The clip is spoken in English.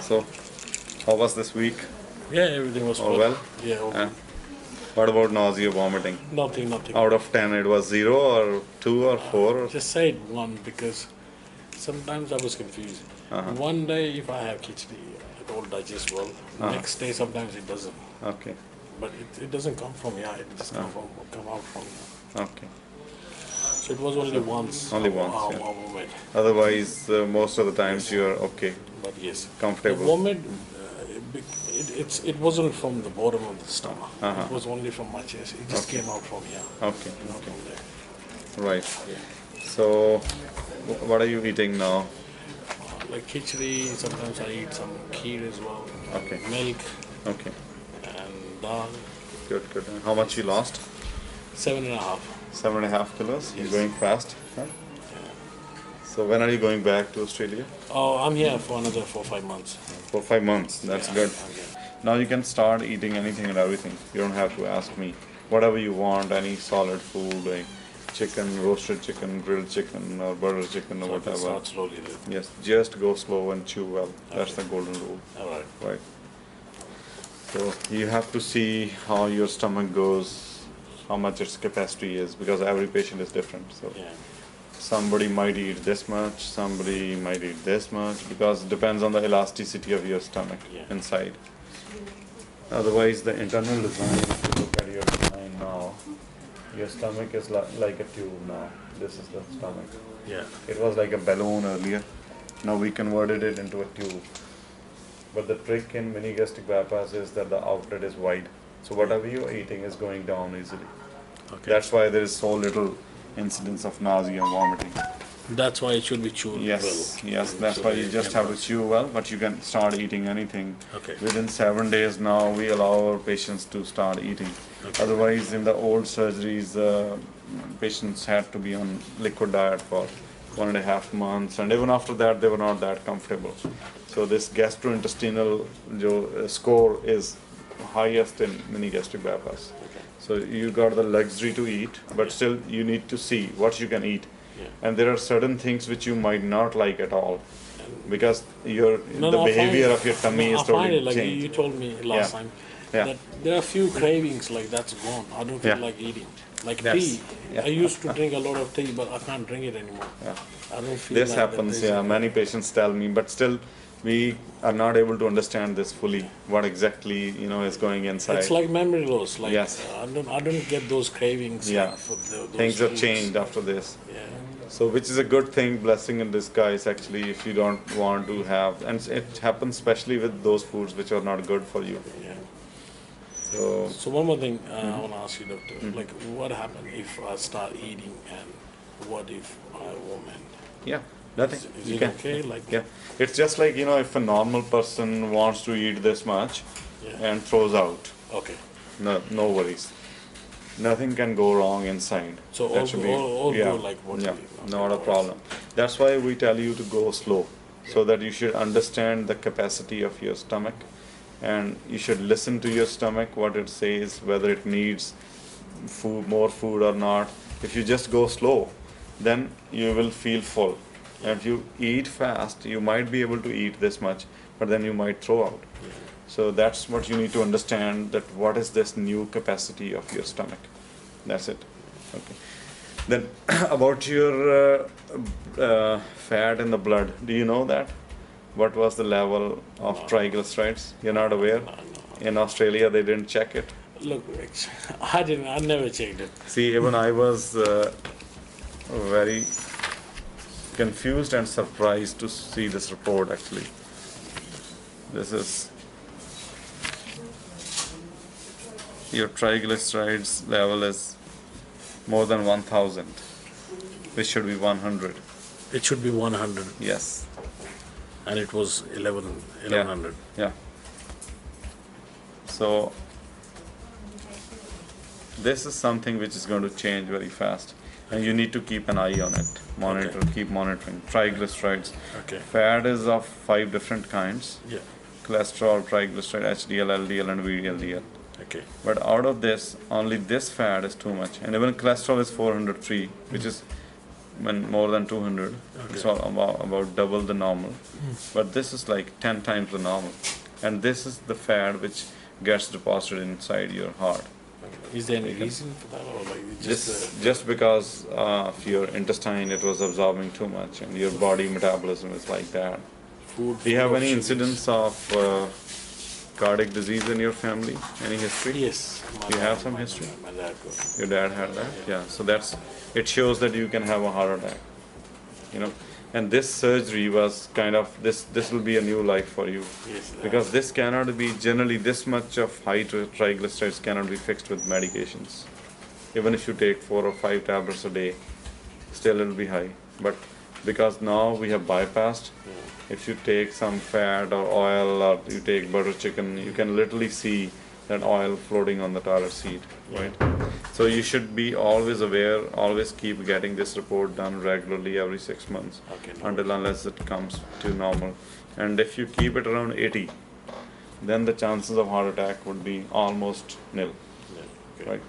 So, how was this week? Yeah, everything was All good. well? Yeah, all Uh, good. what about nausea, vomiting? Nothing. Out of 10, it was 0 or 2 or 4? Or? Just say it one because sometimes I was confused. One day if I have khichdi, it all digests well. Next day sometimes it doesn't. Okay, But it doesn't come from here, it just come out from here. okay. So it was only once. Only once, I yeah. vomit. Otherwise, most of the times you are okay, But yes, the comfortable. vomit, it wasn't from the bottom of the stomach. It was only from my chest. It just came out from here. Okay, Not from there. right. Yeah. So, what are you eating now? Like khichdi, sometimes I eat some kheer as well. Okay. Milk Okay, and dal. good, good. And how much you lost? 7.5. 7.5 kilos. You're Yes. going fast. Huh? So, when are you going back to Australia? Oh, I'm here for another 4-5 months. For 5 months. That's Yeah, good. I'm here. Now you can start eating anything and everything. You don't have to ask me. Whatever you want, any solid food, like chicken, roasted chicken, grilled chicken, or butter chicken, or So I can whatever. start slowly then. Yes, just go slow and chew well. That's Okay. the golden rule, All right. right? So you have to see how your stomach goes, how much its capacity is, because every patient is different. So Yeah. somebody might eat this much, somebody might eat this much, because it depends on the elasticity of your stomach Yeah. inside. Otherwise, the internal design, if you look at your design now, your stomach is like a tube now. This is the stomach. Yeah. It was like a balloon earlier. Now we converted it into a tube. But the trick in mini gastric bypass is that the outlet is wide. So whatever you're eating is going down easily. Okay. That's why there is so little incidence of nausea and vomiting. That's why it should be chewed Yes, well. yes, that's why you just have to chew well, but you can start eating anything. Okay. Within 7 days now, we allow our patients to start eating. Okay. Otherwise, in the old surgeries, patients had to be on liquid diet for 1.5 months, and even after that, they were not that comfortable. So this gastrointestinal score is highest in mini gastric bypass. So you got the luxury to eat, but still you need to see what you can eat. Yeah. And there are certain things which you might not like at all, because No, the I behavior find- of your tummy no, is I find totally it like changed. you told me last Yeah. time Yeah. that there are few cravings like that's gone. I don't feel Yeah. like eating. Like Yes. tea. Yeah. I used to drink a lot of tea, but I can't drink it anymore. Yeah. I don't feel This like happens, that yeah. Many patients tell me, but still, we are not able to understand this fully. What exactly is going inside. It's like memory loss. Like Yes. I don't get those cravings. Yeah. Like, for those Things have foods. changed after this. Yeah. So, which is a good thing, blessing in disguise, actually, if you don't want to have, and it happens especially with those foods which are not good for you. Yeah. So, So one more thing I want to ask you, doctor. Like, what happens if I start eating, and what if I vomit? yeah, nothing. Is You it can. okay? Like, Yeah, it's just like if a normal person wants to eat this much Yeah. and throws out, okay. no worries. Nothing can go wrong inside. So That all should go, all yeah, go like what? yeah, you eat. not a Okay. problem. That's why we tell you to go slow, so that you should understand the capacity of your stomach, and you should listen to your stomach, what it says, whether it needs more food or not. If you just go slow, then you will feel full. And if you eat fast, you might be able to eat this much, but then you might throw out. So that's what you need to understand, that what is this new capacity of your stomach. That's it. Okay. Then about your fat in the blood, do you know that? What was the level of triglycerides? You're not aware? In Australia, they didn't check it. Look, I never checked it. See, even I was very confused and surprised to see this report, actually. This is your triglycerides level is more than 1000, which should be 100. It should be 100, Yes. and it was 1100. Yeah. So this is something which is going to change very fast, and you need to keep an eye on it. Monitor, keep monitoring. Triglycerides. Okay. Fat is of 5 different kinds: Yeah. cholesterol, triglyceride, HDL, LDL, and VDL. Okay. But out of this, only this fat is too much, and even cholesterol is 403, which is when more than 200. Okay. It's all about double the normal. But this is like 10 times the normal. And this is the fat which gets deposited inside your heart. Is there any reason for that, or like it's Just because of your intestine, it was absorbing too much, and your body metabolism is like that. food? Do you have food any of incidents of cardiac disease in your family? Any history? Yes. You have some history? My dad got. Your dad had that? Yeah. So it shows that you can have a heart attack. You know, and this surgery was kind of, this will be a new life for you. Yes. Because this cannot be, generally this much of high triglycerides cannot be fixed with medications. Even if you take 4 or 5 tablets a day, still it will be high. But because now we have bypassed, if you take some fat or oil or you take butter chicken, you can literally see that oil floating on the toilet seat, right? So you should be always aware, always keep getting this report done regularly every 6 months, until unless it comes to normal. And if you keep it around 80, then the chances of heart attack would be almost nil, Yeah. Okay. right?